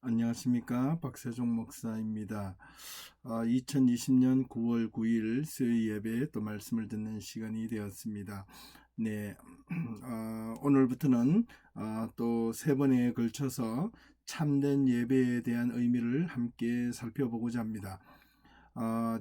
안녕하십니까, 박세종 목사입니다. 2020년 9월 9일 수요일 예배에 또 말씀을 듣는 시간이 되었습니다. 네, 오늘부터는 또 세 번에 걸쳐서 참된 예배에 대한 의미를 함께 살펴보고자 합니다.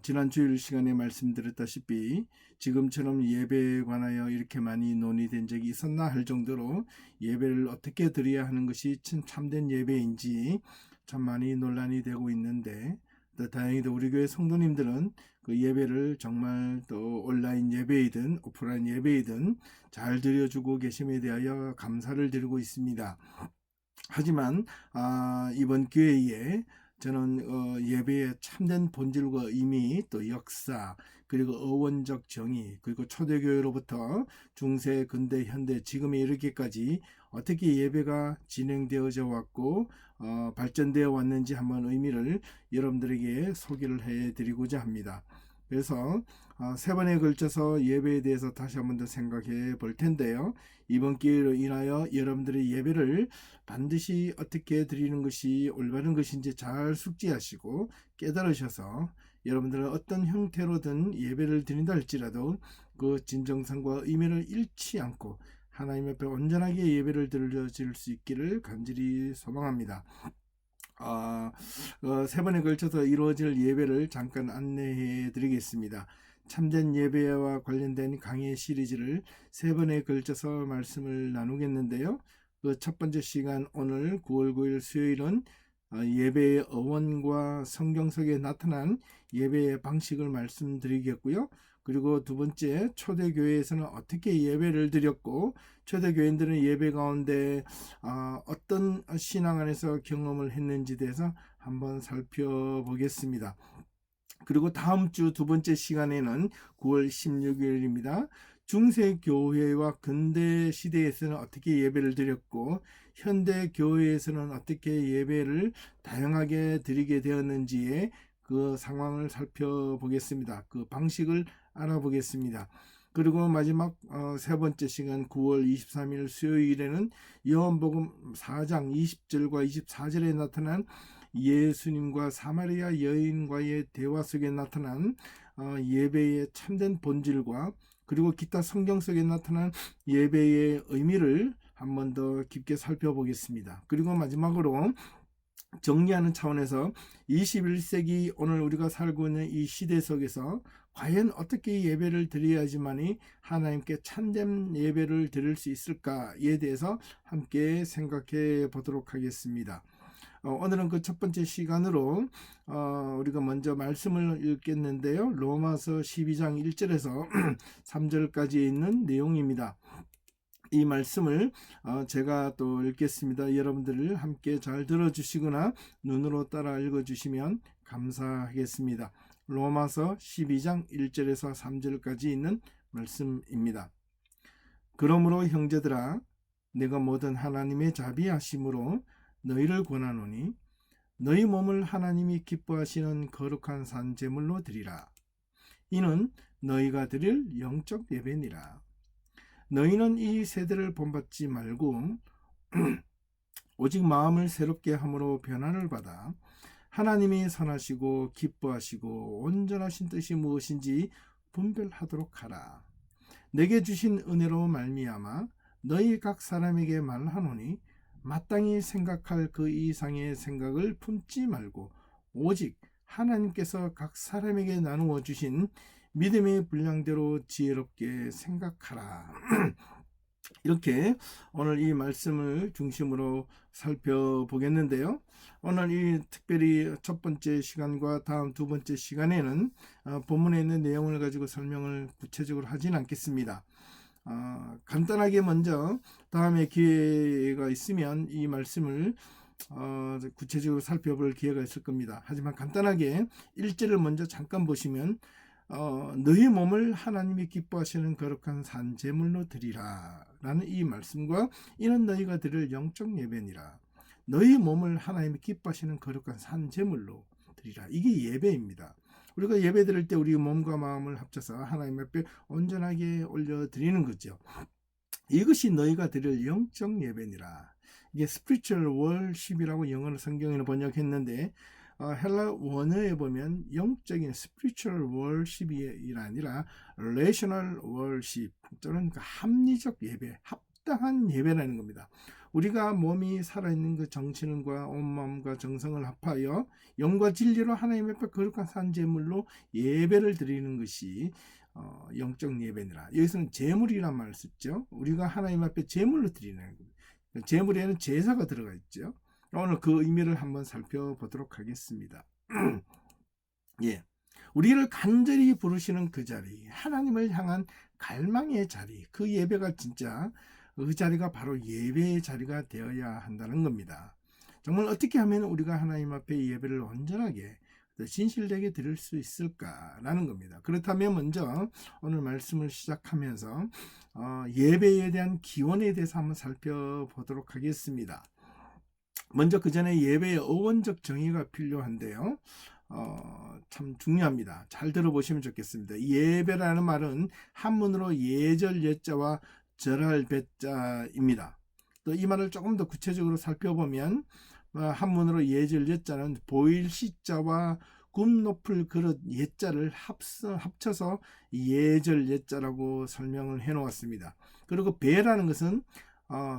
지난 주일 시간에 말씀드렸다시피 지금처럼 예배에 관하여 이렇게 많이 논의된 적이 있었나 할 정도로 예배를 어떻게 드려야 하는 것이 참된 예배인지 참 많이 논란이 되고 있는데, 또 다행히도 우리 교회 성도님들은 그 예배를 정말 또 온라인 예배이든 오프라인 예배이든 잘 드려주고 계심에 대하여 감사를 드리고 있습니다. 하지만 이번 기회에 저는 예배의 참된 본질과 의미, 또 역사, 그리고 어원적 정의, 그리고 초대교회로부터 중세, 근대, 현대, 지금에 이르기까지 어떻게 예배가 진행되어져 왔고 발전되어 왔는지 한번 의미를 여러분들에게 소개를 해드리고자 합니다. 그래서 세 번에 걸쳐서 예배에 대해서 다시 한번 더 생각해 볼 텐데요. 이번 기회로 인하여 여러분들의 예배를 반드시 어떻게 드리는 것이 올바른 것인지 잘 숙지하시고 깨달으셔서 여러분들은 어떤 형태로든 예배를 드린다 할지라도 그 진정성과 의미를 잃지 않고 하나님 앞에 온전하게 예배를 드려질 수 있기를 간절히 소망합니다. 세 번에 걸쳐서 이루어질 예배를 잠깐 안내해 드리겠습니다. 참된 예배와 관련된 강의 시리즈를 세 번에 걸쳐서 말씀을 나누겠는데요. 그 첫 번째 시간, 오늘 9월 9일 수요일은 예배의 어원과 성경 속에 나타난 예배의 방식을 말씀드리겠고요. 그리고 두 번째, 초대교회에서는 어떻게 예배를 드렸고 초대교인들은 예배 가운데 어떤 신앙 안에서 경험을 했는지 대해서 한번 살펴보겠습니다. 그리고 다음 주 두 번째 시간에는 9월 16일입니다. 중세 교회와 근대 시대에서는 어떻게 예배를 드렸고 현대 교회에서는 어떻게 예배를 다양하게 드리게 되었는지의 그 상황을 살펴보겠습니다. 그 방식을 알아보겠습니다. 그리고 마지막 세 번째 시간 9월 23일 수요일에는 요한복음 4장 20절과 24절에 나타난 예수님과 사마리아 여인과의 대화 속에 나타난 예배의 참된 본질과 그리고 기타 성경 속에 나타난 예배의 의미를 한 번 더 깊게 살펴보겠습니다. 그리고 마지막으로 정리하는 차원에서 21세기 오늘 우리가 살고 있는 이 시대 속에서 과연 어떻게 예배를 드려야지만이 하나님께 참된 예배를 드릴 수 있을까에 대해서 함께 생각해 보도록 하겠습니다. 오늘은 그 첫 번째 시간으로 우리가 먼저 말씀을 읽겠는데요. 로마서 12장 1절에서 3절까지 있는 내용입니다. 이 말씀을 제가 또 읽겠습니다. 여러분들 함께 잘 들어주시거나 눈으로 따라 읽어주시면 감사하겠습니다. 로마서 12장 1절에서 3절까지 있는 말씀입니다. 그러므로 형제들아, 내가 모든 하나님의 자비하심으로 너희를 권하노니 너희 몸을 하나님이 기뻐하시는 거룩한 산 제물로 드리라. 이는 너희가 드릴 영적 예배니라. 너희는 이 세대를 본받지 말고 오직 마음을 새롭게 함으로 변화를 받아 하나님이 선하시고 기뻐하시고 온전하신 뜻이 무엇인지 분별하도록 하라. 내게 주신 은혜로 말미암아 너희 각 사람에게 말하노니 마땅히 생각할 그 이상의 생각을 품지 말고 오직 하나님께서 각 사람에게 나누어 주신 믿음의 분량대로 지혜롭게 생각하라. 이렇게 오늘 이 말씀을 중심으로 살펴보겠는데요. 오늘 이 특별히 첫 번째 시간과 다음 두 번째 시간에는 본문에 있는 내용을 가지고 설명을 구체적으로 하진 않겠습니다. 간단하게 먼저 다음에 기회가 있으면 이 말씀을 구체적으로 살펴볼 기회가 있을 겁니다. 하지만 간단하게 1절을 먼저 잠깐 보시면 너희 몸을 하나님이 기뻐하시는 거룩한 산 제물로 드리라 라는 이 말씀과 이는 너희가 드릴 영적 예배니라. 너희 몸을 하나님이 기뻐하시는 거룩한 산 제물로 드리라. 이게 예배입니다. 우리가 예배 드릴 때 우리 몸과 마음을 합쳐서 하나님 앞에 온전하게 올려드리는 거죠. 이것이 너희가 드릴 영적 예배니라. 이게 spiritual worship이라고 영어로 성경에는 번역했는데 헬라 원어에 보면 영적인 spiritual worship이 아니라 relational worship 또는 그 합리적 예배, 합당한 예배라는 겁니다. 우리가 몸이 살아있는 그 정신과 온 마음과 정성을 합하여 영과 진리로 하나님 앞에 거룩한 산제물로 예배를 드리는 것이 영적 예배니라. 여기서는 제물이란 말을 썼죠. 우리가 하나님 앞에 제물로 드리는 겁니다. 제물에는 제사가 들어가 있죠. 오늘 그 의미를 한번 살펴보도록 하겠습니다. 예. 우리를 간절히 부르시는 그 자리, 하나님을 향한 갈망의 자리, 그 예배가 진짜 그 자리가 바로 예배의 자리가 되어야 한다는 겁니다. 정말 어떻게 하면 우리가 하나님 앞에 예배를 온전하게 진실되게 드릴 수 있을까라는 겁니다. 그렇다면 먼저 오늘 말씀을 시작하면서 예배에 대한 기원에 대해서 한번 살펴보도록 하겠습니다. 먼저 그 전에 예배의 어원적 정의가 필요한데요. 참 중요합니다. 잘 들어보시면 좋겠습니다. 예배라는 말은 한문으로 예절 예자와 절할 배자입니다. 또 이 말을 조금 더 구체적으로 살펴보면 한문으로 예절 예자는 보일 시자와 굽 높을 그릇 예자를 합쳐서 예절 예자라고 설명을 해 놓았습니다. 그리고 배라는 것은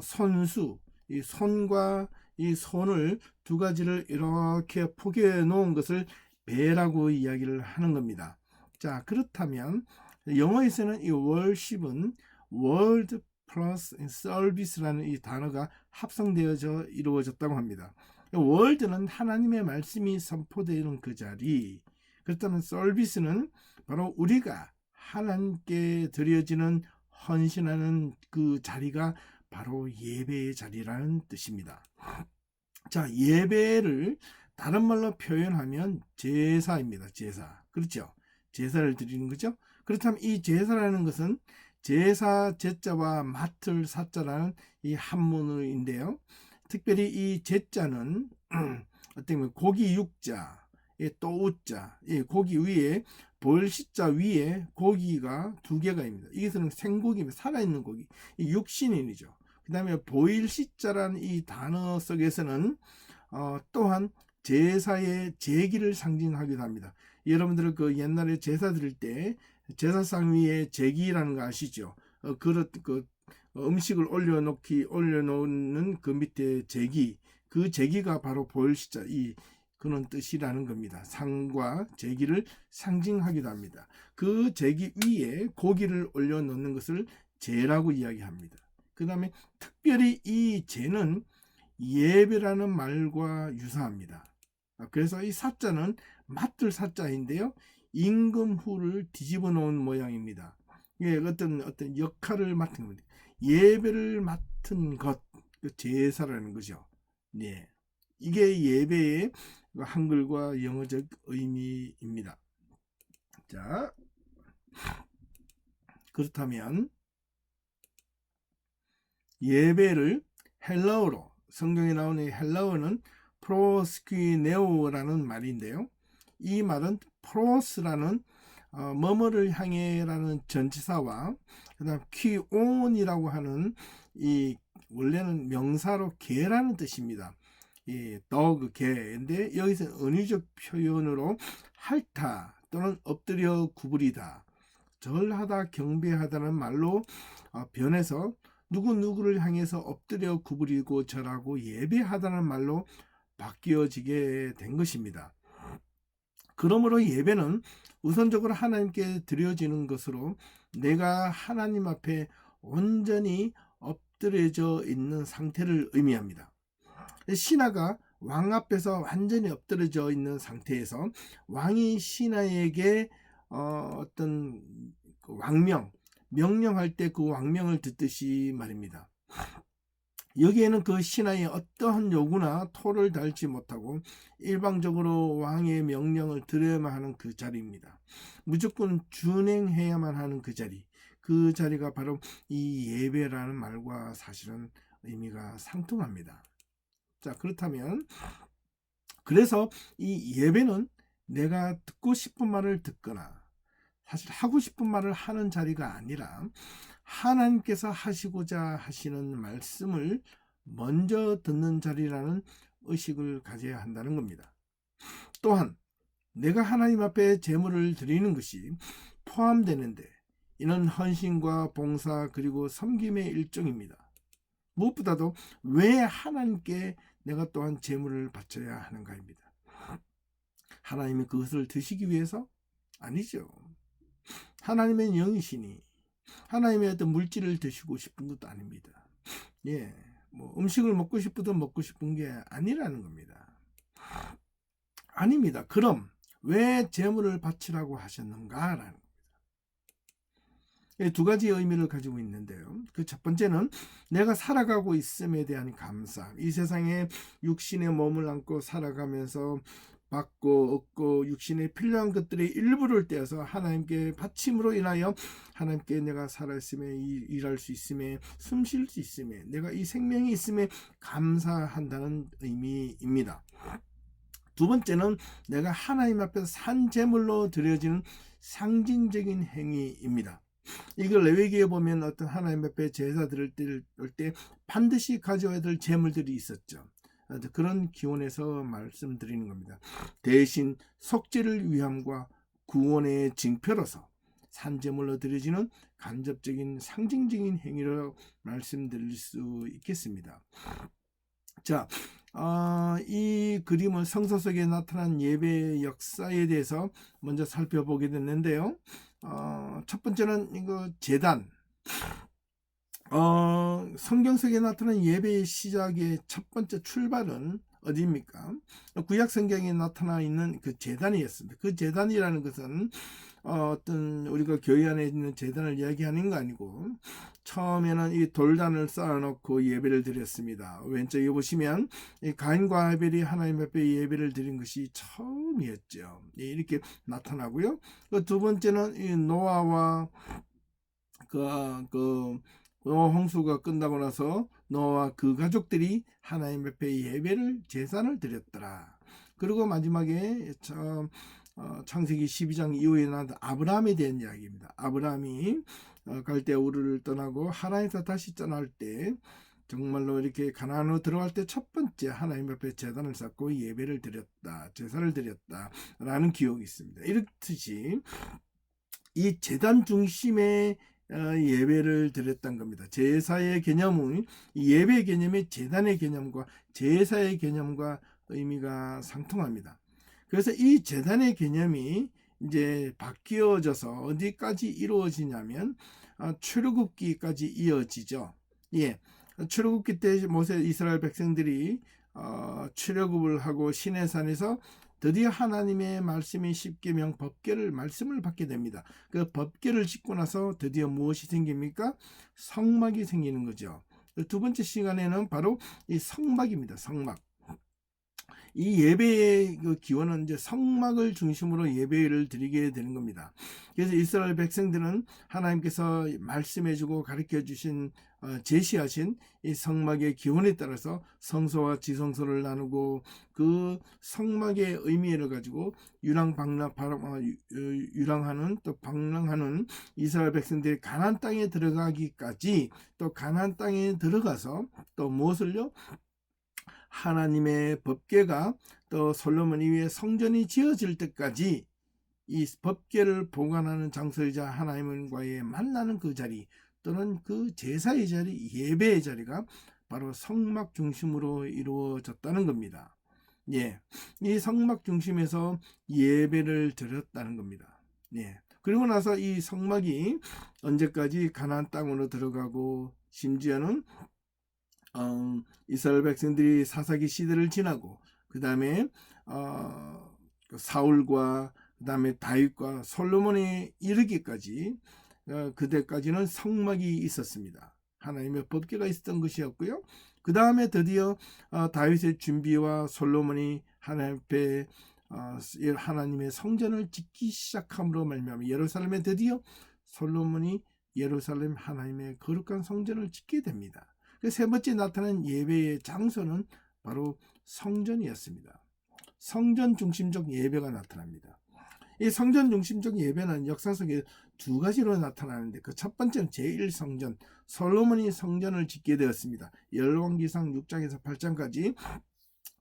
손수, 이 손과 이 손을 두 가지를 이렇게 포개해 놓은 것을 배라고 이야기를 하는 겁니다. 자, 그렇다면 영어에서는 이 worship은 word plus service라는 이 단어가 합성되어져 이루어졌다고 합니다. word는 하나님의 말씀이 선포되는 그 자리, 그렇다면 service는 바로 우리가 하나님께 드려지는 헌신하는 그 자리가 바로 예배의 자리라는 뜻입니다. 자, 예배를 다른 말로 표현하면 제사입니다. 제사. 그렇죠? 제사를 드리는 거죠. 그렇다면 이 제사라는 것은 제사 제자와 맡을 사자라는 이 한문어인데요. 특별히 이 제자는 어떻게 고기 육자, 또 우자, 고기 위에 볼시자 위에 고기가 두 개가 입니다. 이것은 생고기입니다. 살아있는 고기. 이 육신인이죠. 그 다음에 보일시자라는 이 단어 속에서는 또한 제사의 제기를 상징하기도 합니다. 여러분들 그 옛날에 제사 드릴 때 제사상 위에 제기라는 거 아시죠? 그릇 그 음식을 올려놓는 그 밑에 제기, 그 제기가 바로 보일시자 이 그런 뜻이라는 겁니다. 상과 제기를 상징하기도 합니다. 그 제기 위에 고기를 올려놓는 것을 제라고 이야기합니다. 그 다음에 특별히 이 제는 예배라는 말과 유사합니다. 그래서 이 사자는 맡을 사자인데요. 임금후를 뒤집어 놓은 모양입니다. 이게 어떤 역할을 맡은 겁니다. 예배를 맡은 것, 제사라는 거죠. 네. 이게 예배의 한글과 영어적 의미입니다. 자, 그렇다면 예배를 헬라어로, 성경에 나오는 헬라어는 프로스퀴네오라는 말인데요. 이 말은 프로스라는 뭐뭐를 향해라는 전치사와 그다음 퀴온이라고 하는 이 원래는 명사로 개라는 뜻입니다. 이 더그 개인데 여기서 은유적 표현으로 핥다 또는 엎드려 구부리다, 절하다, 경배하다는 말로 변해서 누구를 향해서 엎드려 구부리고 절하고 예배하다는 말로 바뀌어지게 된 것입니다. 그러므로 예배는 우선적으로 하나님께 드려지는 것으로 내가 하나님 앞에 온전히 엎드려져 있는 상태를 의미합니다. 신하가 왕 앞에서 완전히 엎드려져 있는 상태에서 왕이 신하에게 어떤 명령할 때 그 왕명을 듣듯이 말입니다. 여기에는 그 신하의 어떠한 요구나 토를 달지 못하고 일방적으로 왕의 명령을 들어야만 하는 그 자리입니다. 무조건 준행해야만 하는 그 자리, 그 자리가 바로 이 예배라는 말과 사실은 의미가 상통합니다. 자, 그렇다면 그래서 이 예배는 내가 듣고 싶은 말을 듣거나 사실 하고 싶은 말을 하는 자리가 아니라 하나님께서 하시고자 하시는 말씀을 먼저 듣는 자리라는 의식을 가져야 한다는 겁니다. 또한 내가 하나님 앞에 제물을 드리는 것이 포함되는데 이는 헌신과 봉사 그리고 섬김의 일종입니다. 무엇보다도 왜 하나님께 내가 또한 제물을 바쳐야 하는가입니다. 하나님이 그것을 드시기 위해서? 아니죠. 하나님의 영이시니 하나님의 어떤 물질을 드시고 싶은 것도 아닙니다. 예, 뭐 음식을 먹고 싶어도 먹고 싶은 게 아니라는 겁니다. 아닙니다. 그럼 왜 제물을 바치라고 하셨는가라는 겁니다. 두 가지 의미를 가지고 있는데요. 그 첫 번째는 내가 살아가고 있음에 대한 감사. 이 세상에 육신의 몸을 안고 살아가면서 받고 얻고 육신에 필요한 것들의 일부를 떼어서 하나님께 바침으로 인하여 하나님께 내가 살아있음에 일할 수 있음에 숨 쉴 수 있음에 내가 이 생명이 있음에 감사한다는 의미입니다. 두 번째는 내가 하나님 앞에서 산 제물로 드려지는 상징적인 행위입니다. 이걸 레위기에 보면 어떤 하나님 앞에 제사 드릴 때 반드시 가져와야 될 제물들이 있었죠. 그런 기원에서 말씀드리는 겁니다. 대신 속죄를 위함과 구원의 징표로서 산제물로 드려지는 간접적인 상징적인 행위로 말씀드릴 수 있겠습니다. 자, 이 그림은 성서 속에 나타난 예배의 역사에 대해서 먼저 살펴보게 됐는데요. 첫 번째는 이거 제단. 성경 속에 나타난 예배의 시작의 첫 번째 출발은 어디입니까? 구약 성경에 나타나 있는 그 제단이었습니다. 그 제단이라는 것은 어떤 우리가 교회 안에 있는 제단을 이야기하는 거 아니고 처음에는 이 돌단을 쌓아놓고 예배를 드렸습니다. 왼쪽에 보시면 이 가인과 아벨이 하나님 앞에 예배를 드린 것이 처음이었죠. 이렇게 나타나고요. 두 번째는 이 노아와 노아 홍수가 끝나고 나서 노아와 그 가족들이 하나님 앞에 예배를 제사를 드렸더라. 그리고 마지막에 창세기 12장 이후에 나온 아브라함에 대한 이야기입니다. 아브라함이 갈대아 우르를 떠나고 하란에서 다시 떠날 때 정말로 이렇게 가나안으로 들어갈 때 첫 번째 하나님 앞에 제단을 쌓고 예배를 드렸다, 제사를 드렸다라는 기억이 있습니다. 이렇듯이 이 제단 중심의 예배를 드렸던 겁니다. 제사의 개념은 예배 개념이 제단의 개념과 제사의 개념과 의미가 상통합니다. 그래서 이 제단의 개념이 이제 바뀌어져서 어디까지 이루어지냐면 출애굽기까지 이어지죠. 예, 출애굽기 때 모세 이스라엘 백성들이 출애굽을 하고 시내산에서 드디어 하나님의 말씀이 십계명 법궤를 말씀을 받게 됩니다. 그 법궤를 짓고 나서 드디어 무엇이 생깁니까? 성막이 생기는 거죠. 두 번째 시간에는 바로 이 성막입니다. 성막. 이 예배의 그 기원은 이제 성막을 중심으로 예배를 드리게 되는 겁니다. 그래서 이스라엘 백성들은 하나님께서 말씀해주고 가르쳐주신 제시하신 이 성막의 기원에 따라서 성소와 지성소를 나누고 그 성막의 의미를 가지고 유랑하는 또 방랑하는 이스라엘 백성들이 가나안 땅에 들어가기까지 또 가나안 땅에 들어가서 또 무엇을요? 하나님의 법궤가 또 솔로몬 이후에 성전이 지어질 때까지 이 법궤를 보관하는 장소이자 하나님과의 만나는 그 자리 또는 그 제사의 자리, 예배의 자리가 바로 성막 중심으로 이루어졌다는 겁니다. 예, 이 성막 중심에서 예배를 드렸다는 겁니다. 예, 그리고 나서 이 성막이 언제까지 가나안 땅으로 들어가고 심지어는 이스라엘 백성들이 사사기 시대를 지나고 그 다음에 사울과 그 다음에 다윗과 솔로몬에 이르기까지 그때까지는 성막이 있었습니다. 하나님의 법궤가 있었던 것이었고요. 그 다음에 드디어 다윗의 준비와 솔로몬이 하나님 앞에 하나님의 성전을 짓기 시작함으로 말미암아 예루살렘에 드디어 솔로몬이 예루살렘 하나님의 거룩한 성전을 짓게 됩니다. 세 번째 나타난 예배의 장소는 바로 성전이었습니다. 성전 중심적 예배가 나타납니다. 이 성전 중심적 예배는 역사 속에 두 가지로 나타나는데, 그 첫 번째는 제1성전, 솔로몬이 성전을 짓게 되었습니다. 열왕기상 6장에서 8장까지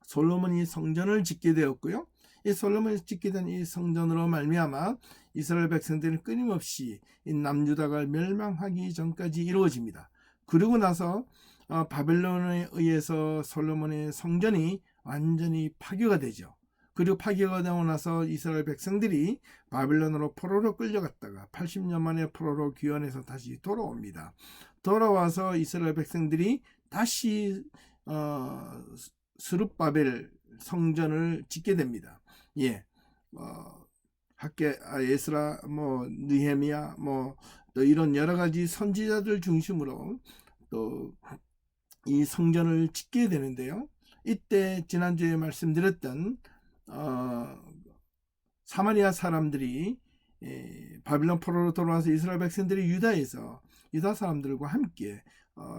솔로몬이 성전을 짓게 되었고요. 이 솔로몬이 짓게 된 이 성전으로 말미암아 이스라엘 백성들은 끊임없이 이 남유다가 멸망하기 전까지 이루어집니다. 그리고 나서 바벨론에 의해서 솔로몬의 성전이 완전히 파괴가 되죠. 그리고 파괴가 되고 나서 이스라엘 백성들이 바벨론으로 포로로 끌려갔다가 80년 만에 포로로 귀환해서 다시 돌아옵니다. 돌아와서 이스라엘 백성들이 다시 스룹바벨 성전을 짓게 됩니다. 예, 에스라, 느헤미야, 또 이런 여러 가지 선지자들 중심으로 또 이 성전을 짓게 되는데요. 이때 지난주에 말씀드렸던 사마리아 사람들이 바빌론 포로로 돌아와서 이스라엘 백성들이 유다 사람들과 함께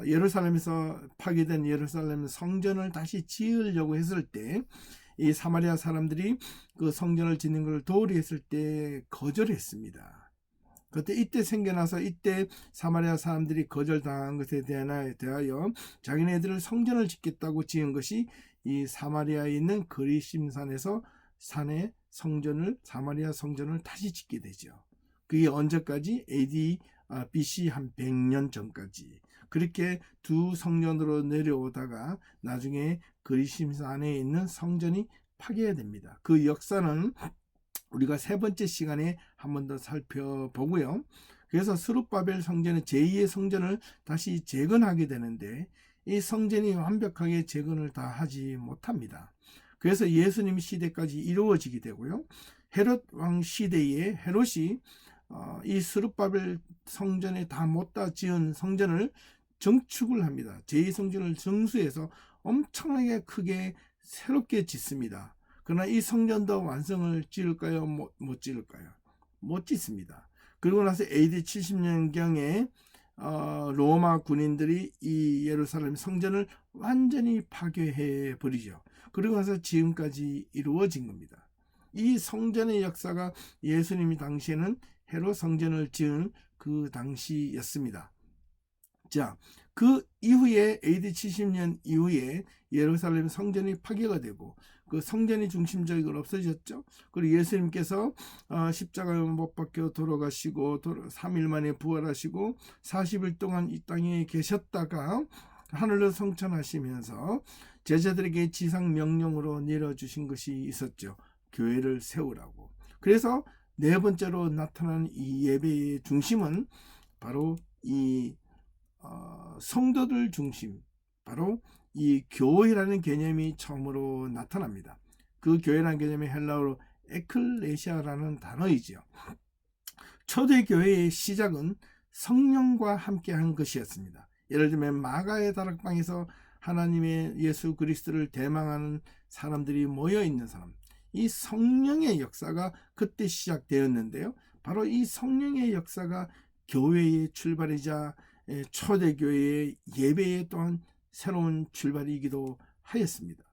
예루살렘에서 파괴된 예루살렘 성전을 다시 지으려고 했을 때, 이 사마리아 사람들이 그 성전을 짓는 것을 도우려 했을 때 거절했습니다. 그때 이때 생겨나서, 이때 사마리아 사람들이 거절당한 것에 대하여 자기네들을 성전을 짓겠다고 지은 것이 이 사마리아에 있는 그리심산에서 산의 성전을, 사마리아 성전을 다시 짓게 되죠. 그게 언제까지? AD BC 한 100년 전까지. 그렇게 두 성전으로 내려오다가 나중에 그리심산에 있는 성전이 파괴됩니다. 그 역사는 우리가 세 번째 시간에 한 번 더 살펴보고요. 그래서 스룹바벨 성전의 제2의 성전을 다시 재건하게 되는데, 이 성전이 완벽하게 재건을 다 하지 못합니다. 그래서 예수님 시대까지 이루어지게 되고요. 헤롯 왕 시대에 헤롯이 이 스룹바벨 성전에 다 못다 지은 성전을 증축을 합니다. 제2성전을 정수해서 엄청나게 크게 새롭게 짓습니다. 그러나 이 성전도 완성을 지을까요? 못 지을까요? 못 짓습니다. 그리고 나서 AD 70년경에 로마 군인들이 이 예루살렘 성전을 완전히 파괴해 버리죠. 그리고 나서 지금까지 이루어진 겁니다. 이 성전의 역사가 예수님이 당시에는 헤롯 성전을 지은 그 당시였습니다. 자, 그 이후에 AD 70년 이후에 예루살렘 성전이 파괴가 되고 그 성전이 중심적으로 없어졌죠. 그리고 예수님께서 십자가에 못 박혀 돌아가시고 3일 만에 부활하시고 40일 동안 이 땅에 계셨다가 하늘로 성천하시면서 제자들에게 지상 명령으로 내려주신 것이 있었죠. 교회를 세우라고. 그래서 네 번째로 나타난 이 예배의 중심은 바로 이 성도들 중심, 바로 이 교회라는 개념이 처음으로 나타납니다. 그 교회라는 개념이 헬라어로 에클레시아라는 단어이죠. 초대교회의 시작은 성령과 함께한 것이었습니다. 예를 들면 마가의 다락방에서 하나님의 예수 그리스도를 대망하는 사람들이 모여있는 사람, 이 성령의 역사가 그때 시작되었는데요. 바로 이 성령의 역사가 교회의 출발이자 초대교회의 예배의 또한 새로운 출발이기도 하였습니다.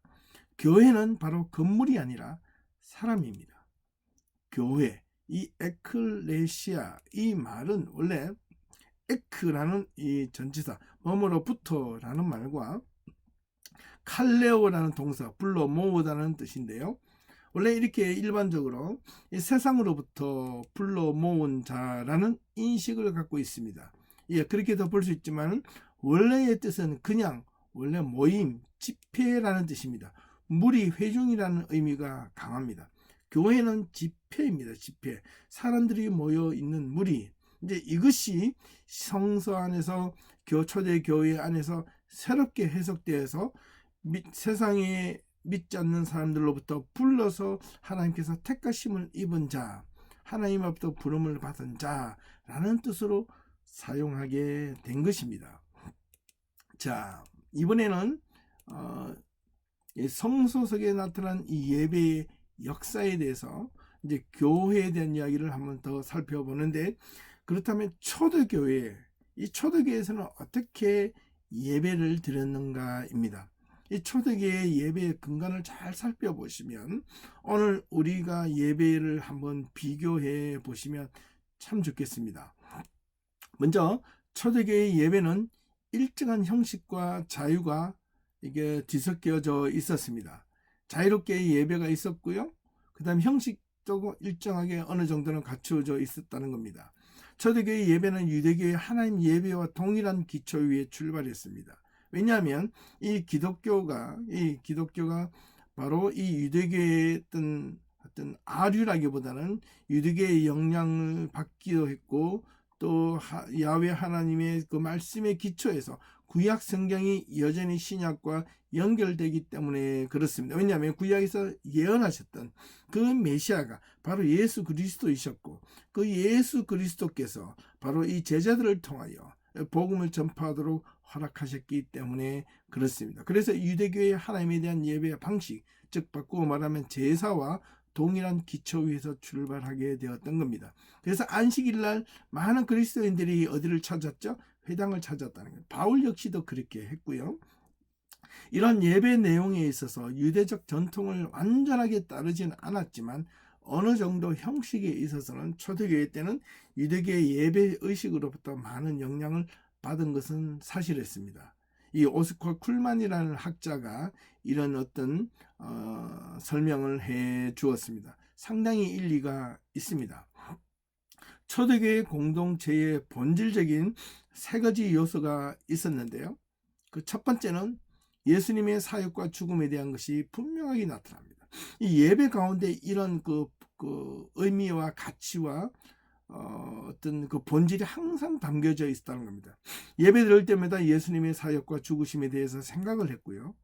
교회는 바로 건물이 아니라 사람입니다. 교회, 이 에클레시아, 이 말은 원래 에크라는 이 전치사, 뭐뭐로부터라는 말과 칼레오라는 동사, 불러 모으다는 뜻인데요. 원래 이렇게 일반적으로 이 세상으로부터 불러 모은 자라는 인식을 갖고 있습니다. 예, 그렇게도 볼 수 있지만 원래의 뜻은 그냥 원래 모임, 집회라는 뜻입니다. 무리, 회중이라는 의미가 강합니다. 교회는 집회입니다. 집회. 사람들이 모여 있는 무리. 이제 이것이 성서 안에서 초대 교회 안에서 새롭게 해석되어서 세상에 믿지 않는 사람들로부터 불러서 하나님께서 택하심을 입은 자, 하나님으로부터 부름을 받은 자라는 뜻으로 사용하게 된 것입니다. 자, 이번에는 성서석에 나타난 이 예배의 역사에 대해서 이제 교회에 대한 이야기를 한번 더 살펴보는데, 그렇다면 초대교회, 이 초대교회에서는 어떻게 예배를 드렸는가입니다. 이 초대교회의 예배의 근간을 잘 살펴보시면 오늘 우리가 예배를 한번 비교해 보시면 참 좋겠습니다. 먼저 초대교회 예배는 일정한 형식과 자유가 이게 뒤섞여져 있었습니다. 자유롭게 예배가 있었고요. 그 다음 형식도 일정하게 어느 정도는 갖추어져 있었다는 겁니다. 초대교회 예배는 유대교의 하나님 예배와 동일한 기초 위에 출발했습니다. 왜냐하면 이 기독교가 바로 이 유대교의 어떤 아류라기보다는 유대교의 영향을 받기도 했고, 또 야훼 하나님의 그 말씀의 기초에서 구약 성경이 여전히 신약과 연결되기 때문에 그렇습니다. 왜냐하면 구약에서 예언하셨던 그 메시아가 바로 예수 그리스도이셨고, 그 예수 그리스도께서 바로 이 제자들을 통하여 복음을 전파하도록 허락하셨기 때문에 그렇습니다. 그래서 유대교의 하나님에 대한 예배 방식, 즉 바꾸어 말하면 제사와 동일한 기초 위에서 출발하게 되었던 겁니다. 그래서 안식일날 많은 그리스도인들이 어디를 찾았죠? 회당을 찾았다는 거예요. 바울 역시도 그렇게 했고요. 이런 예배 내용에 있어서 유대적 전통을 완전하게 따르지는 않았지만 어느 정도 형식에 있어서는 초대교회 때는 유대교의 예배 의식으로부터 많은 영향을 받은 것은 사실이었습니다. 이 오스커 쿨만이라는 학자가 이런 어떤 설명을 해 주었습니다. 상당히 일리가 있습니다. 초대교회 공동체의 본질적인 세 가지 요소가 있었는데요. 그 첫 번째는 예수님의 사역과 죽음에 대한 것이 분명하게 나타납니다. 이 예배 가운데 이런 그 의미와 가치와 어떤 그 본질이 항상 담겨져 있었다는 겁니다. 예배 드릴 때마다 예수님의 사역과 죽으심에 대해서 생각을 했고요.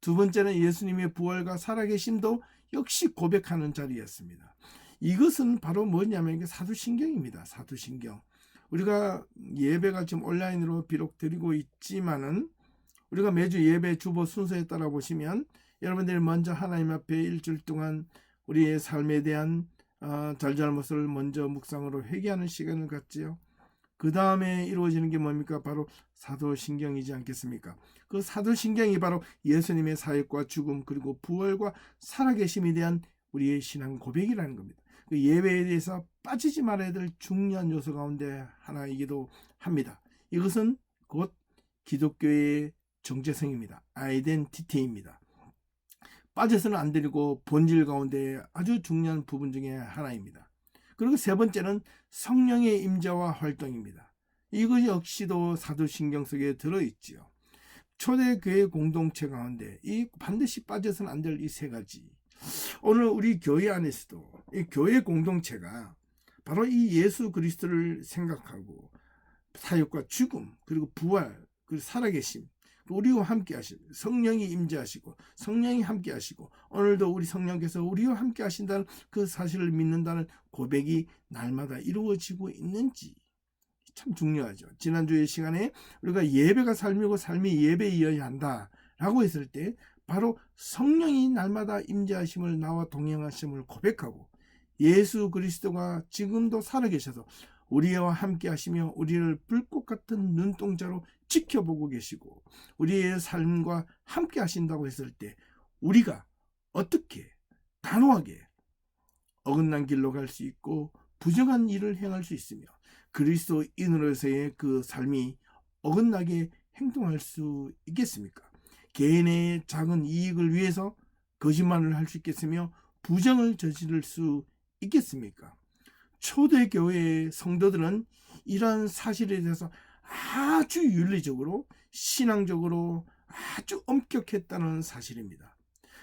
두 번째는 예수님의 부활과 살아계심도 역시 고백하는 자리였습니다. 이것은 바로 뭐냐면 사도신경입니다. 사도신경. 우리가 예배가 지금 온라인으로 비록 드리고 있지만은 우리가 매주 예배 주보 순서에 따라 보시면 여러분들이 먼저 하나님 앞에 일주일 동안 우리의 삶에 대한 잘잘못을 먼저 묵상으로 회개하는 시간을 갖지요. 그 다음에 이루어지는 게 뭡니까? 바로 사도신경이지 않겠습니까? 그 사도신경이 바로 예수님의 사역과 죽음 그리고 부활과 살아계심에 대한 우리의 신앙 고백이라는 겁니다. 그 예배에 대해서 빠지지 말아야 될 중요한 요소 가운데 하나이기도 합니다. 이것은 곧 기독교의 정체성입니다. 아이덴티티입니다. 빠져서는 안 되고 본질 가운데 아주 중요한 부분 중에 하나입니다. 그리고 세 번째는 성령의 임재와 활동입니다. 이것 역시도 사도신경 속에 들어있지요. 초대교회 공동체 가운데 이 반드시 빠져서는 안 될 이 세 가지. 오늘 우리 교회 안에서도 이 교회 공동체가 바로 이 예수 그리스도를 생각하고 사역과 죽음 그리고 부활 그리고 살아계심 우리와 함께 하시고 성령이 임재하시고 성령이 함께 하시고 오늘도 우리 성령께서 우리와 함께 하신다는 그 사실을 믿는다는 고백이 날마다 이루어지고 있는지 참 중요하죠. 지난주의 시간에 우리가 예배가 삶이고 삶이 예배이어야 한다라고 했을 때 바로 성령이 날마다 임재하심을 나와 동행하심을 고백하고 예수 그리스도가 지금도 살아계셔서 우리와 함께 하시며 우리를 불꽃 같은 눈동자로 지켜보고 계시고 우리의 삶과 함께 하신다고 했을 때 우리가 어떻게 단호하게 어긋난 길로 갈 수 있고 부정한 일을 행할 수 있으며 그리스도인으로서의 그 삶이 어긋나게 행동할 수 있겠습니까? 개인의 작은 이익을 위해서 거짓말을 할 수 있겠으며 부정을 저지를 수 있겠습니까? 초대교회의 성도들은 이러한 사실에 대해서 아주 윤리적으로 신앙적으로 아주 엄격했다는 사실입니다.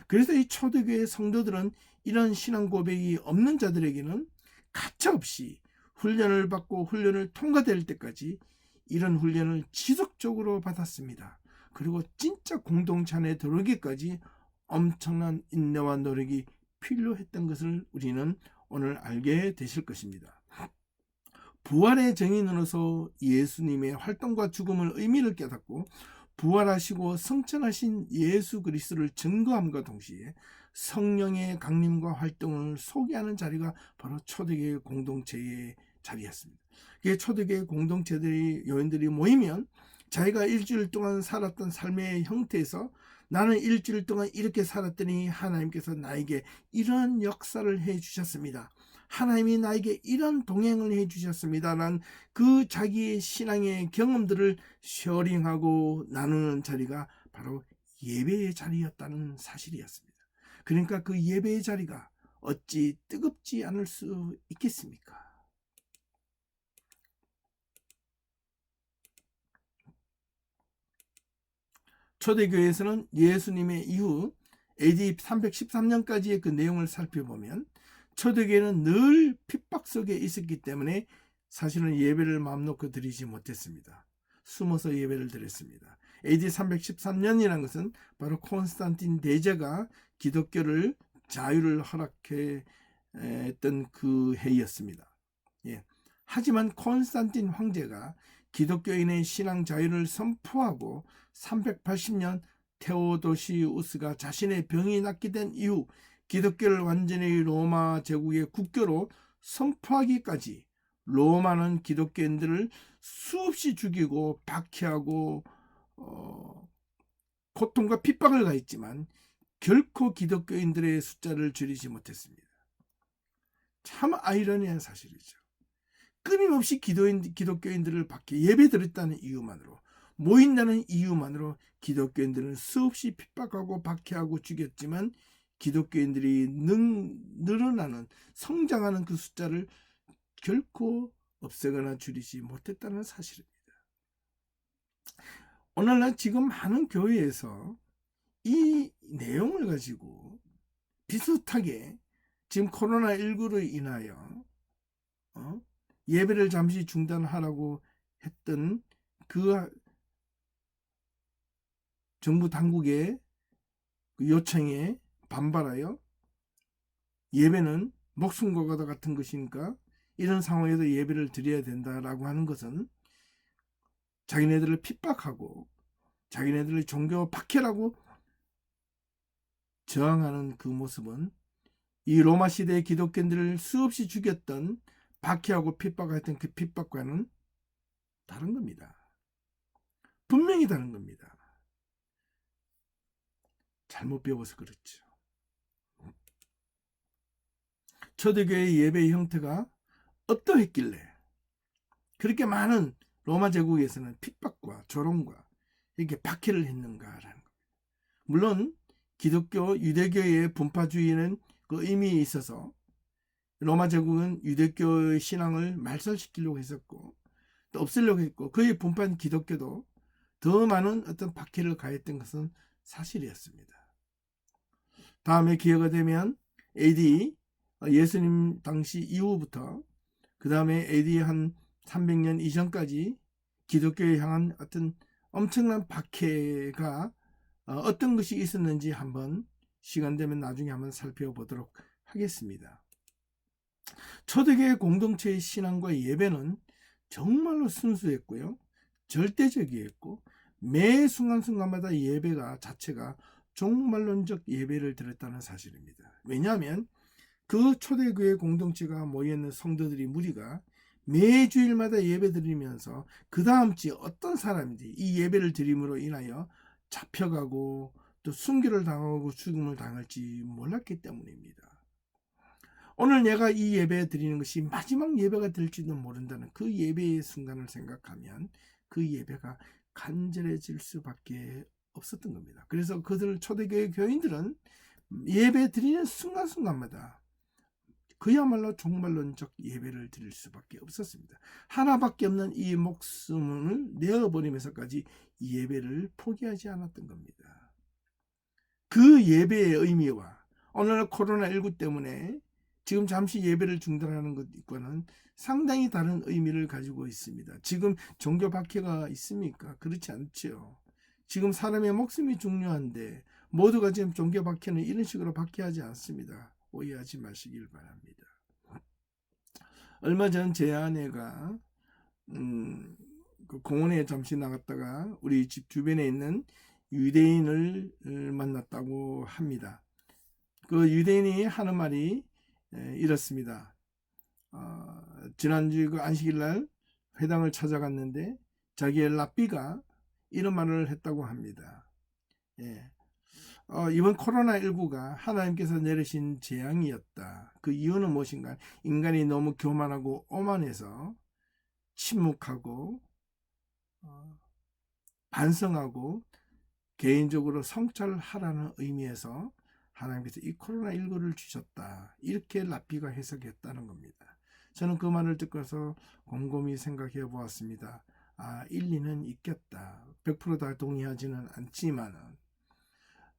그래서 이 초대교회 성도들은 이런 신앙 고백이 없는 자들에게는 가차없이 훈련을 받고 훈련을 통과될 때까지 이런 훈련을 지속적으로 받았습니다. 그리고 진짜 공동체 안에 들어오기까지 엄청난 인내와 노력이 필요했던 것을 우리는 오늘 알게 되실 것입니다. 부활의 증인으로서 예수님의 활동과 죽음을 의미를 깨닫고 부활하시고 승천하신 예수 그리스도를 증거함과 동시에 성령의 강림과 활동을 소개하는 자리가 바로 초대교회 공동체의 자리였습니다. 초대교회 공동체들이 요인들이 모이면 자기가 일주일 동안 살았던 삶의 형태에서 나는 일주일 동안 이렇게 살았더니 하나님께서 나에게 이러한 역사를 해 주셨습니다 하나님이 나에게 이런 동행을 해주셨습니다라는 그 자기의 신앙의 경험들을 쉐어링하고 나누는 자리가 바로 예배의 자리였다는 사실이었습니다. 그러니까 그 예배의 자리가 어찌 뜨겁지 않을 수 있겠습니까? 초대교회에서는 예수님의 이후 AD 313년까지의 그 내용을 살펴보면 초대교회는 늘 핍박 속에 있었기 때문에 사실은 예배를 마음 놓고 드리지 못했습니다. 숨어서 예배를 드렸습니다. AD 313년이라는 것은 바로 콘스탄틴 대제가 기독교를 자유를 허락했던 그 해였습니다. 예. 하지만 콘스탄틴 황제가 기독교인의 신앙 자유를 선포하고 380년 테오도시우스가 자신의 병이 낫게 된 이후 기독교를 완전히 로마 제국의 국교로 선포하기까지 로마는 기독교인들을 수없이 죽이고 박해하고 고통과 핍박을 가했지만 결코 기독교인들의 숫자를 줄이지 못했습니다. 참 아이러니한 사실이죠. 끊임없이 기독교인들을 박해 예배드렸다는 이유만으로, 모인다는 이유만으로 기독교인들은 수없이 핍박하고 박해하고 죽였지만 기독교인들이 늘어나는, 성장하는 그 숫자를 결코 없애거나 줄이지 못했다는 사실입니다. 오늘날 지금 많은 교회에서 이 내용을 가지고 비슷하게 지금 코로나19로 인하여 예배를 잠시 중단하라고 했던 그 정부 당국의 요청에 반발하여 예배는 목숨과 같은 것이니까 이런 상황에서 예배를 드려야 된다라고 하는 것은 자기네들을 핍박하고 자기네들을 종교 박해라고 저항하는 그 모습은 이 로마 시대의 기독교인들을 수없이 죽였던, 박해하고 핍박했던 그 핍박과는 다른 겁니다. 분명히 다른 겁니다. 잘못 배워서 그렇죠. 초대교회의 예배의 형태가 어떠했길래 그렇게 많은 로마 제국에서는 핍박과 조롱과 이렇게 박해를 했는가라는 겁니다. 물론 기독교, 유대교의 분파주의는 그 의미에 있어서 로마 제국은 유대교의 신앙을 말살시키려고 했었고 또 없애려고 했고 그의 분파인 기독교도 더 많은 어떤 박해를 가했던 것은 사실이었습니다. 다음에 기회가 되면 AD 예수님 당시 이후부터 그 다음에 AD 한 300년 이전까지 기독교에 향한 어떤 엄청난 박해가 어떤 것이 있었는지 한번 시간 되면 나중에 한번 살펴보도록 하겠습니다. 초대교회 공동체의 신앙과 예배는 정말로 순수했고요. 절대적이었고 매 순간순간마다 예배가 자체가 종말론적 예배를 드렸다는 사실입니다. 왜냐하면 그 초대교회 공동체가 모여있는 성도들이 무리가 매주일마다 예배 드리면서 그 다음 주에 어떤 사람들이 이 예배를 드림으로 인하여 잡혀가고 또 순교를 당하고 죽음을 당할지 몰랐기 때문입니다. 오늘 내가 이 예배 드리는 것이 마지막 예배가 될지도 모른다는 그 예배의 순간을 생각하면 그 예배가 간절해질 수밖에 없었던 겁니다. 그래서 그들 초대교회 교인들은 예배 드리는 순간순간마다 그야말로 종말론적 예배를 드릴 수밖에 없었습니다. 하나밖에 없는 이 목숨을 내어버리면서까지 예배를 포기하지 않았던 겁니다. 그 예배의 의미와 오늘날 코로나19 때문에 지금 잠시 예배를 중단하는 것과는 상당히 다른 의미를 가지고 있습니다. 지금 종교 박해가 있습니까? 그렇지 않죠. 지금 사람의 목숨이 중요한데 모두가 지금 종교 박해는 이런 식으로 박해하지 않습니다. 오해하지 마시길 바랍니다. 얼마 전 제 아내가 그 공원에 잠시 나갔다가 우리 집 주변에 있는 유대인을 만났다고 합니다. 그 유대인이 하는 말이 이렇습니다. 지난주 그 안식일날 회당을 찾아갔는데 자기의 랍비가 이런 말을 했다고 합니다. 이번 코로나19가 하나님께서 내리신 재앙이었다. 그 이유는 무엇인가? 인간이 너무 교만하고 오만해서 침묵하고 반성하고 개인적으로 성찰하라는 의미에서 하나님께서 이 코로나19를 주셨다. 이렇게 랍비가 해석했다는 겁니다. 저는 그 말을 듣고서 곰곰이 생각해 보았습니다. 일리는 있겠다. 100%다 동의하지는 않지만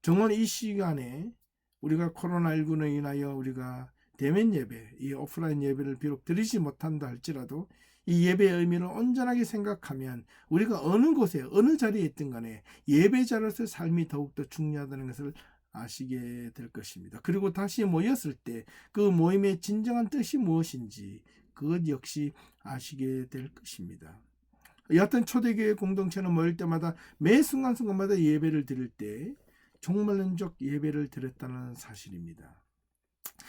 정말 이 시간에 우리가 코로나19로 인하여 우리가 대면 예배, 이 오프라인 예배를 비록 드리지 못한다 할지라도 이 예배의 의미를 온전하게 생각하면 우리가 어느 곳에 어느 자리에 있든 간에 예배자로서의 삶이 더욱더 중요하다는 것을 아시게 될 것입니다. 그리고 다시 모였을 때 그 모임의 진정한 뜻이 무엇인지 그것 역시 아시게 될 것입니다. 여하튼 초대교회 공동체는 모일 때마다 매 순간순간마다 예배를 드릴 때 종말론적 예배를 드렸다는 사실입니다.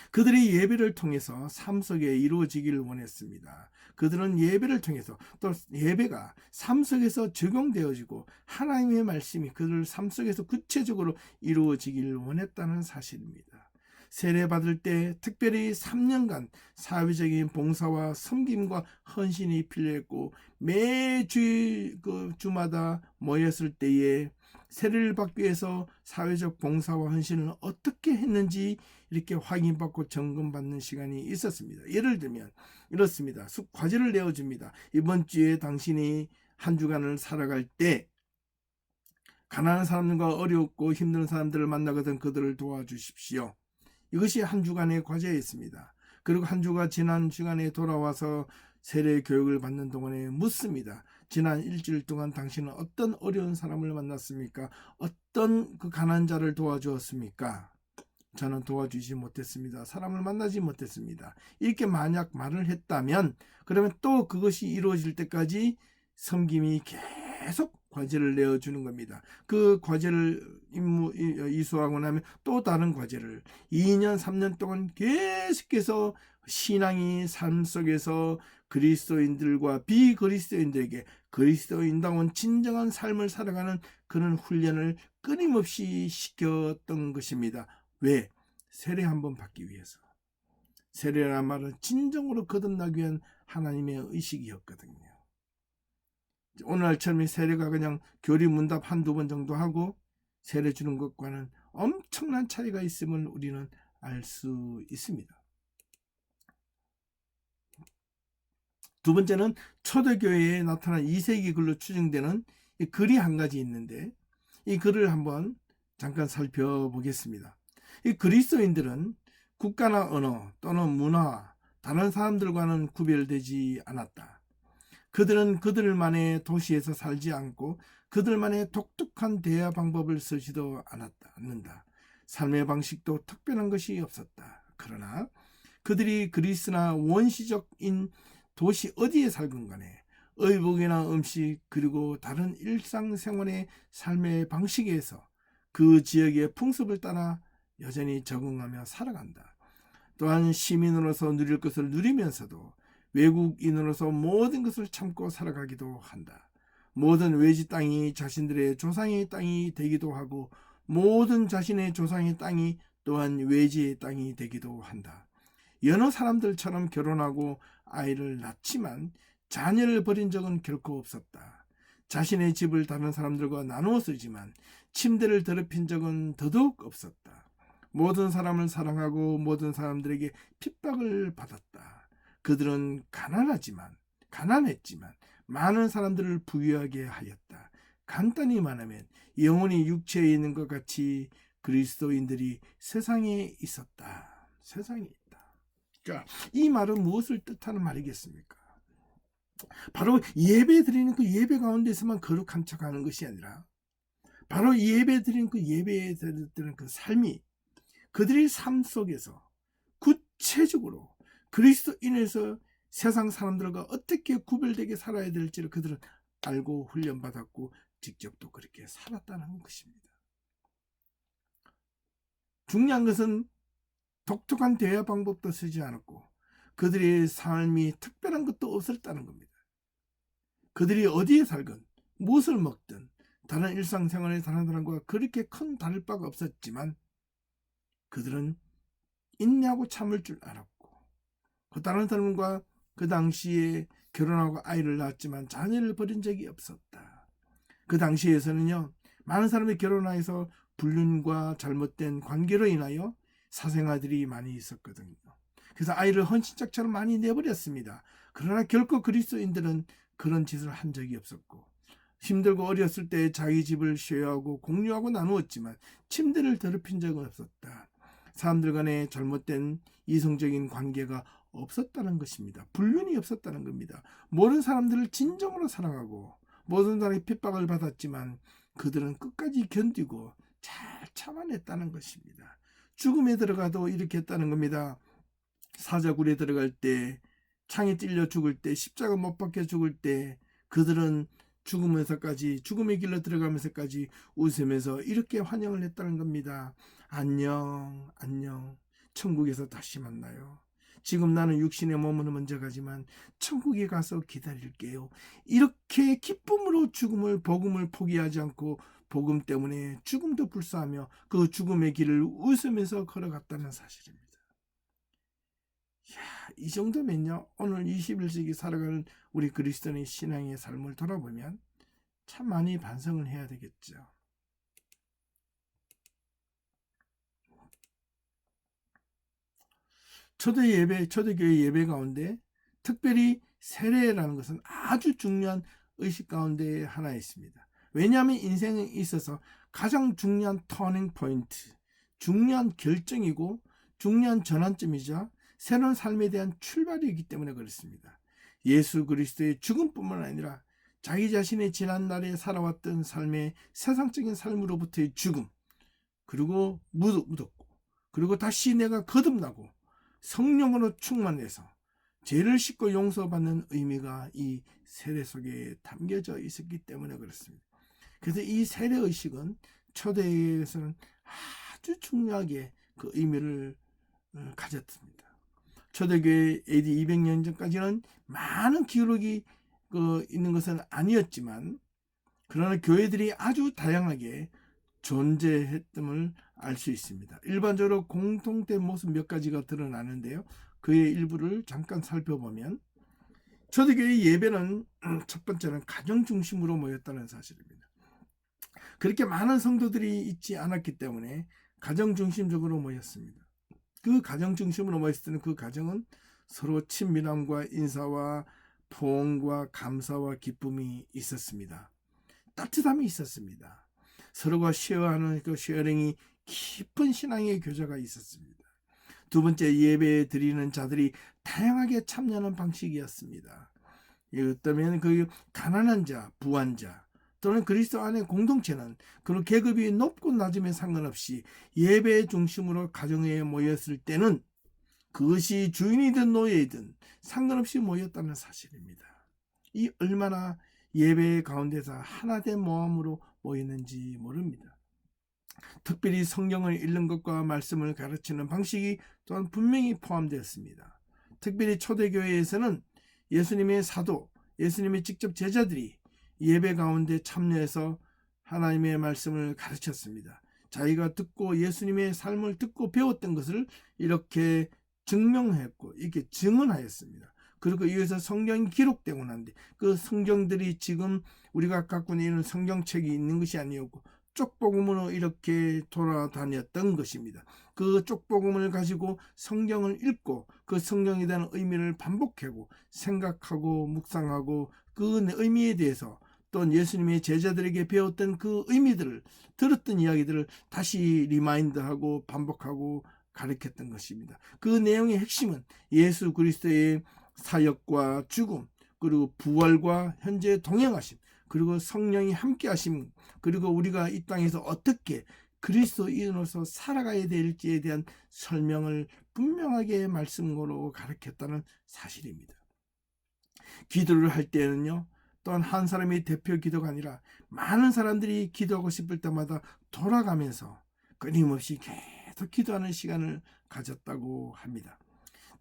그들이 예배를 통해서 삶 속에 이루어지기를 원했습니다. 그들은 예배를 통해서 또 예배가 삶 속에서 적용되어지고 하나님의 말씀이 그들 삶 속에서 구체적으로 이루어지기를 원했다는 사실입니다. 세례받을 때 특별히 3년간 사회적인 봉사와 섬김과 헌신이 필요했고 매주 주마다 모였을 때에 세례를 받기 위해서 사회적 봉사와 헌신을 어떻게 했는지 이렇게 확인받고 점검받는 시간이 있었습니다. 예를 들면 이렇습니다. 과제를 내어줍니다. 이번 주에 당신이 한 주간을 살아갈 때 가난한 사람들과 어렵고 힘든 사람들을 만나거든 그들을 도와주십시오. 이것이 한 주간의 과제였습니다. 그리고 한 주가 지난 주간에 돌아와서 세례 교육을 받는 동안에 묻습니다. 지난 일주일 동안 당신은 어떤 어려운 사람을 만났습니까? 어떤 그 가난한 자를 도와주었습니까? 저는 도와주지 못했습니다. 사람을 만나지 못했습니다. 이렇게 만약 말을 했다면 그러면 또 그것이 이루어질 때까지 섬김이 계속 과제를 내어주는 겁니다. 그 과제를 이수하고 나면 또 다른 과제를 2년 3년 동안 계속해서 신앙이 삶 속에서 그리스도인들과 비그리스도인들에게 그리스도인다운 진정한 삶을 살아가는 그런 훈련을 끊임없이 시켰던 것입니다. 왜? 세례 한번 받기 위해서. 세례란 말은 진정으로 거듭나기 위한 하나님의 의식이었거든요. 오늘날처럼 세례가 그냥 교리문답 한두 번 정도 하고 세례 주는 것과는 엄청난 차이가 있음을 우리는 알 수 있습니다. 두 번째는 초대교회에 나타난 2세기 글로 추정되는 이 글이 한 가지 있는데 이 글을 한번 잠깐 살펴보겠습니다. 이 그리스도인들은 국가나 언어 또는 문화, 다른 사람들과는 구별되지 않았다. 그들은 그들만의 도시에서 살지 않고 그들만의 독특한 대화 방법을 쓰지도 않는다. 삶의 방식도 특별한 것이 없었다. 그러나 그들이 그리스나 원시적인 도시 어디에 살건 간에 의복이나 음식 그리고 다른 일상생활의 삶의 방식에서 그 지역의 풍습을 따라 여전히 적응하며 살아간다. 또한 시민으로서 누릴 것을 누리면서도 외국인으로서 모든 것을 참고 살아가기도 한다. 모든 외지 땅이 자신들의 조상의 땅이 되기도 하고 모든 자신의 조상의 땅이 또한 외지의 땅이 되기도 한다. 여러 사람들처럼 결혼하고 아이를 낳지만 자녀를 버린 적은 결코 없었다. 자신의 집을 다른 사람들과 나누어 쓰지만 침대를 더럽힌 적은 더더욱 없었다. 모든 사람을 사랑하고 모든 사람들에게 핍박을 받았다. 그들은 가난했지만 많은 사람들을 부유하게 하였다. 간단히 말하면 영혼이 육체에 있는 것 같이 그리스도인들이 세상에 있었다. 세상에 있다. 자, 이 말은 무엇을 뜻하는 말이겠습니까? 바로 예배 드리는 그 예배 가운데서만 거룩한 척하는 것이 아니라 바로 예배 드리는 그 예배에 드리는 그 삶이 그들의 삶 속에서 구체적으로 그리스도인에서 세상 사람들과 어떻게 구별되게 살아야 될지를 그들은 알고 훈련받았고 직접 또 그렇게 살았다는 것입니다. 중요한 것은 독특한 대화 방법도 쓰지 않았고 그들의 삶이 특별한 것도 없었다는 겁니다. 그들이 어디에 살건 무엇을 먹든 다른 일상생활의 다른 사람과 그렇게 큰 다를 바가 없었지만 그들은 인내하고 참을 줄 알았고, 그 다른 사람과 그 당시에 결혼하고 아이를 낳았지만 자녀를 버린 적이 없었다. 그 당시에서는요, 많은 사람이 결혼해서 불륜과 잘못된 관계로 인하여 사생아들이 많이 있었거든요. 그래서 아이를 헌신짝처럼 많이 내버렸습니다. 그러나 결코 그리스도인들은 그런 짓을 한 적이 없었고, 힘들고 어렸을 때 자기 집을 쉐어하고 공유하고 나누었지만 침대를 더럽힌 적은 없었다. 사람들 간에 잘못된 이성적인 관계가 없었다는 것입니다. 불륜이 없었다는 겁니다. 모든 사람들을 진정으로 사랑하고, 모든 사람이 핍박을 받았지만 그들은 끝까지 견디고 잘 참아냈다는 것입니다. 죽음에 들어가도 이렇게 했다는 겁니다. 사자굴에 들어갈 때, 창에 찔려 죽을 때, 십자가 못 박혀 죽을 때 그들은 죽으면서까지, 죽음의 길로 들어가면서까지 웃으면서 이렇게 환영을 했다는 겁니다. 안녕, 안녕. 천국에서 다시 만나요. 지금 나는 육신의 몸으로 먼저 가지만 천국에 가서 기다릴게요. 이렇게 기쁨으로 죽음을, 복음을 포기하지 않고 복음 때문에 죽음도 불사하며 그 죽음의 길을 웃으면서 걸어갔다는 사실입니다. 이 정도면요, 오늘 21세기 살아가는 우리 그리스도인의 신앙의 삶을 돌아보면 참 많이 반성을 해야 되겠죠. 초대교회 예배 가운데 특별히 세례라는 것은 아주 중요한 의식 가운데 하나 있습니다. 왜냐하면 인생에 있어서 가장 중요한 터닝 포인트, 중요한 결정이고 중요한 전환점이자 새로운 삶에 대한 출발이기 때문에 그렇습니다. 예수 그리스도의 죽음뿐만 아니라 자기 자신의 지난날에 살아왔던 삶의 세상적인 삶으로부터의 죽음, 그리고 묻었고, 그리고 다시 내가 거듭나고 성령으로 충만해서 죄를 씻고 용서받는 의미가 이 세례 속에 담겨져 있었기 때문에 그렇습니다. 그래서 이 세례의식은 초대교회에서는 아주 중요하게 그 의미를 가졌습니다. 초대교회 AD 200년 전까지는 많은 기록이 있는 것은 아니었지만, 그러나 교회들이 아주 다양하게 존재했음을 알 수 있습니다. 일반적으로 공통된 모습 몇 가지가 드러나는데요, 그의 일부를 잠깐 살펴보면, 초대교회 예배는 첫 번째는 가정 중심으로 모였다는 사실입니다. 그렇게 많은 성도들이 있지 않았기 때문에 가정 중심적으로 모였습니다. 그 가정 중심으로 모였을 때는 그 가정은 서로 친밀함과 인사와 포옹과 감사와 기쁨이 있었습니다. 따뜻함이 있었습니다. 서로가 쉐어하는 그 쉐어링이 깊은 신앙의 교제가 있었습니다. 두 번째, 예배 드리는 자들이 다양하게 참여하는 방식이었습니다. 어쩌면 그 가난한 자, 부한 자, 또는 그리스도 안의 공동체는 그런 계급이 높고 낮음에 상관없이 예배 중심으로 가정에 모였을 때는 그것이 주인이든 노예이든 상관없이 모였다는 사실입니다. 이 얼마나 예배 가운데서 하나된 모함으로 모였는지 모릅니다. 특별히 성경을 읽는 것과 말씀을 가르치는 방식이 또한 분명히 포함되었습니다. 특별히 초대교회에서는 예수님의 사도, 예수님의 직접 제자들이 예배 가운데 참여해서 하나님의 말씀을 가르쳤습니다. 자기가 듣고 예수님의 삶을 듣고 배웠던 것을 이렇게 증명했고 이렇게 증언하였습니다. 그리고 이어서 성경이 기록되고 난데 그 성경들이 지금 우리가 갖고 있는 성경책이 있는 것이 아니었고 쪽복음으로 이렇게 돌아다녔던 것입니다. 그 쪽복음을 가지고 성경을 읽고 그 성경에 대한 의미를 반복하고 생각하고 묵상하고 그 의미에 대해서 또 예수님의 제자들에게 배웠던 그 의미들을, 들었던 이야기들을 다시 리마인드하고 반복하고 가르쳤던 것입니다. 그 내용의 핵심은 예수 그리스도의 사역과 죽음, 그리고 부활과 현재 동행하심, 그리고 성령이 함께 하심, 그리고 우리가 이 땅에서 어떻게 그리스도인으로서 살아가야 될지에 대한 설명을 분명하게 말씀으로 가르쳤다는 사실입니다. 기도를 할 때는요, 또한 한 사람이 대표 기도가 아니라 많은 사람들이 기도하고 싶을 때마다 돌아가면서 끊임없이 계속 기도하는 시간을 가졌다고 합니다.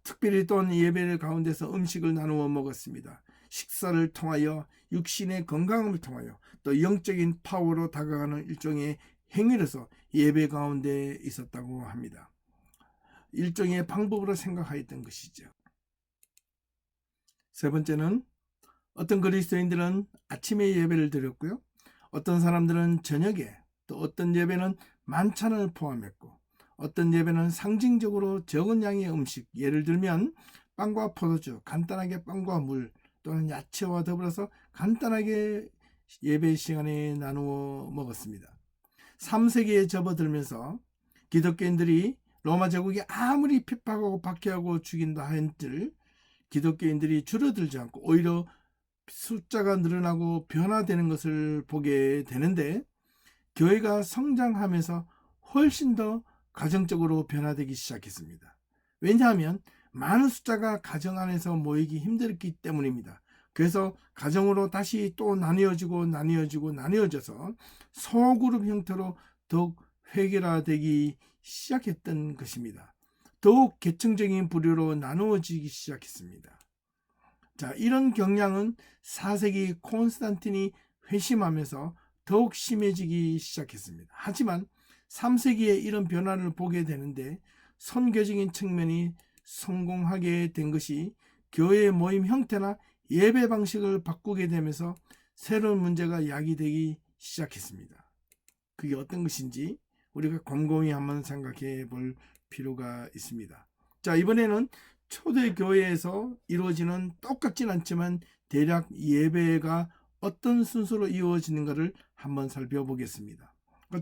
특별히 또한 예배 가운데서 음식을 나누어 먹었습니다. 식사를 통하여 육신의 건강함을 통하여 또 영적인 파워로 다가가는 일종의 행위로서 예배 가운데 있었다고 합니다. 일종의 방법으로 생각하였던 것이죠. 세 번째는 어떤 그리스도인들은 아침에 예배를 드렸고요. 어떤 사람들은 저녁에, 또 어떤 예배는 만찬을 포함했고, 어떤 예배는 상징적으로 적은 양의 음식, 예를 들면 빵과 포도주, 간단하게 빵과 물, 또는 야채와 더불어서 간단하게 예배 시간에 나누어 먹었습니다. 3세기에 접어들면서 기독교인들이 로마 제국이 아무리 핍박하고 박해하고 죽인다 한들 기독교인들이 줄어들지 않고 오히려 숫자가 늘어나고 변화되는 것을 보게 되는데, 교회가 성장하면서 훨씬 더 가정적으로 변화되기 시작했습니다. 왜냐하면 많은 숫자가 가정 안에서 모이기 힘들었기 때문입니다. 그래서 가정으로 다시 또 나뉘어져서 소그룹 형태로 더욱 획일화되기 시작했던 것입니다. 더욱 계층적인 부류로 나누어지기 시작했습니다. 자, 이런 경향은 4세기 콘스탄틴이 회심하면서 더욱 심해지기 시작했습니다. 하지만 3세기에 이런 변화를 보게 되는데, 선교적인 측면이 성공하게 된 것이 교회의 모임 형태나 예배 방식을 바꾸게 되면서 새로운 문제가 야기되기 시작했습니다. 그게 어떤 것인지 우리가 곰곰이 한번 생각해 볼 필요가 있습니다. 자, 이번에는 초대교회에서 이루어지는 똑같진 않지만 대략 예배가 어떤 순서로 이루어지는가를 한번 살펴보겠습니다.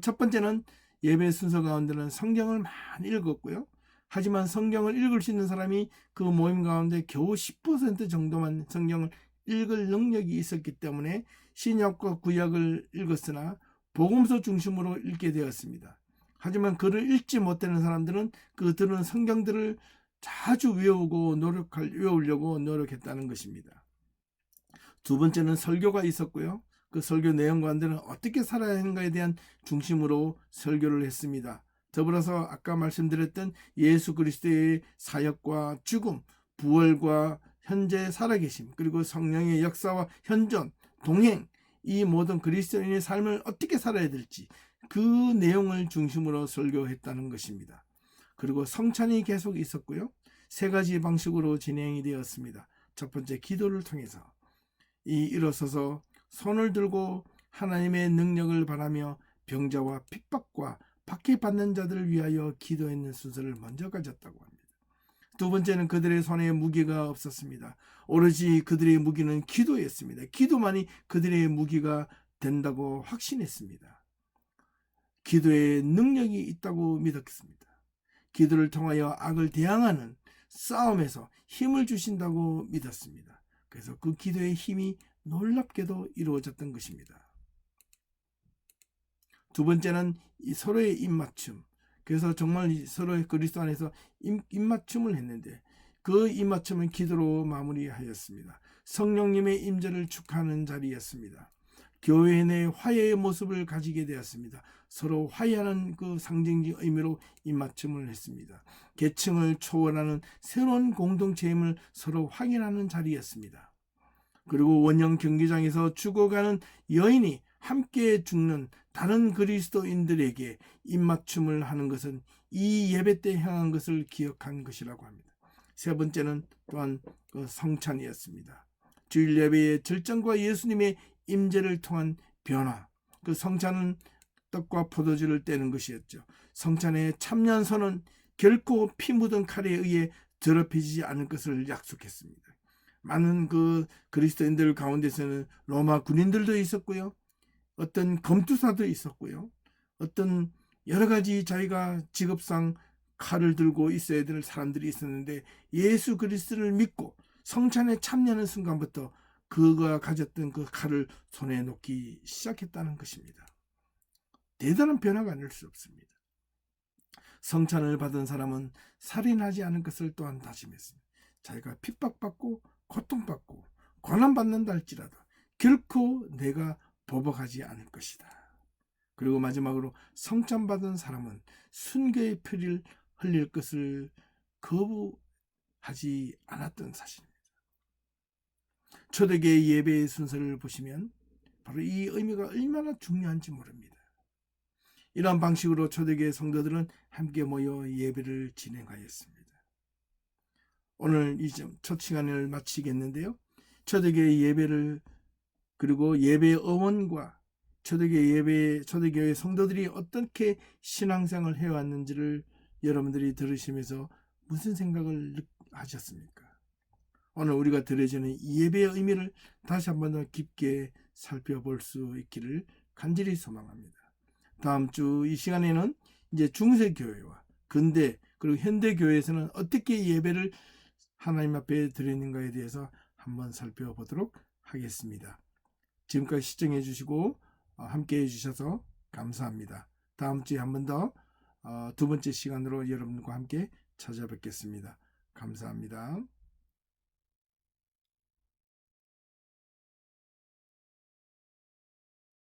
첫 번째는 예배 순서 가운데는 성경을 많이 읽었고요. 하지만 성경을 읽을 수 있는 사람이 그 모임 가운데 겨우 10% 정도만 성경을 읽을 능력이 있었기 때문에 신약과 구약을 읽었으나 복음서 중심으로 읽게 되었습니다. 하지만 글을 읽지 못하는 사람들은 그 들은 성경들을 자주 외우려고 노력했다는 것입니다. 두 번째는 설교가 있었고요. 그 설교 내용 가운데는 어떻게 살아야 하는가에 대한 중심으로 설교를 했습니다. 더불어서 아까 말씀드렸던 예수 그리스도의 사역과 죽음, 부활과 현재 살아계심, 그리고 성령의 역사와 현존, 동행, 이 모든 그리스도인의 삶을 어떻게 살아야 될지 그 내용을 중심으로 설교했다는 것입니다. 그리고 성찬이 계속 있었고요. 세 가지 방식으로 진행이 되었습니다. 첫 번째, 기도를 통해서 일어서서 손을 들고 하나님의 능력을 바라며 병자와 핍박과 박해받는 자들을 위하여 기도했는 순서를 먼저 가졌다고 합니다. 두 번째는 그들의 손에 무기가 없었습니다. 오로지 그들의 무기는 기도였습니다. 기도만이 그들의 무기가 된다고 확신했습니다. 기도에 능력이 있다고 믿었습니다. 기도를 통하여 악을 대항하는 싸움에서 힘을 주신다고 믿었습니다. 그래서 그 기도의 힘이 놀랍게도 이루어졌던 것입니다. 두 번째는 서로의 입맞춤. 그래서 정말 서로의 그리스도 안에서 입맞춤을 했는데 그 입맞춤은 기도로 마무리하였습니다. 성령님의 임재를 축하하는 자리였습니다. 교회 내 화해의 모습을 가지게 되었습니다. 서로 화해하는 그 상징적 의미로 입맞춤을 했습니다. 계층을 초월하는 새로운 공동체임을 서로 확인하는 자리였습니다. 그리고 원형 경기장에서 죽어가는 여인이 함께 죽는 다른 그리스도인들에게 입맞춤을 하는 것은 이 예배 때 행한 것을 기억한 것이라고 합니다. 세 번째는 또한 그 성찬이었습니다. 주일 예배의 절정과 예수님의 임재를 통한 변화, 그 성찬은 떡과 포도주를 떼는 것이었죠. 성찬의 참년선은 결코 피 묻은 칼에 의해 더럽혀지지 않을 것을 약속했습니다. 많은 그 그리스도인들 가운데서는 로마 군인들도 있었고요. 어떤 검투사도 있었고요. 어떤 여러 가지 자기가 직업상 칼을 들고 있어야 될 사람들이 있었는데 예수 그리스도를 믿고 성찬에 참여하는 순간부터 그가 가졌던 그 칼을 손에 놓기 시작했다는 것입니다. 대단한 변화가 아닐 수 없습니다. 성찬을 받은 사람은 살인하지 않을 것을 또한 다짐했습니다. 자기가 핍박받고 고통받고 고난받는다 할지라도 결코 내가 보복하지 않을 것이다. 그리고 마지막으로 성찬받은 사람은 순교의 피를 흘릴 것을 거부하지 않았던 사실입니다. 초대교회 예배의 순서를 보시면 바로 이 의미가 얼마나 중요한지 모릅니다. 이러한 방식으로 초대교회 성도들은 함께 모여 예배를 진행하였습니다. 오늘 이 첫 시간을 마치겠는데요. 초대교회 예배를 그리고 예배 의원과 초대교회 성도들이 어떻게 신앙생활을 해왔는지를 여러분들이 들으시면서 무슨 생각을 하셨습니까? 오늘 우리가 드려지는 예배의 의미를 다시 한번 더 깊게 살펴볼 수 있기를 간절히 소망합니다. 다음 주 이 시간에는 이제 중세교회와 근대 그리고 현대교회에서는 어떻게 예배를 하나님 앞에 드리는가에 대해서 한번 살펴보도록 하겠습니다. 지금까지 시청해 주시고 함께 해주셔서 감사합니다. 다음 주에 한 번 더 두 번째 시간으로 여러분과 함께 찾아뵙겠습니다. 감사합니다.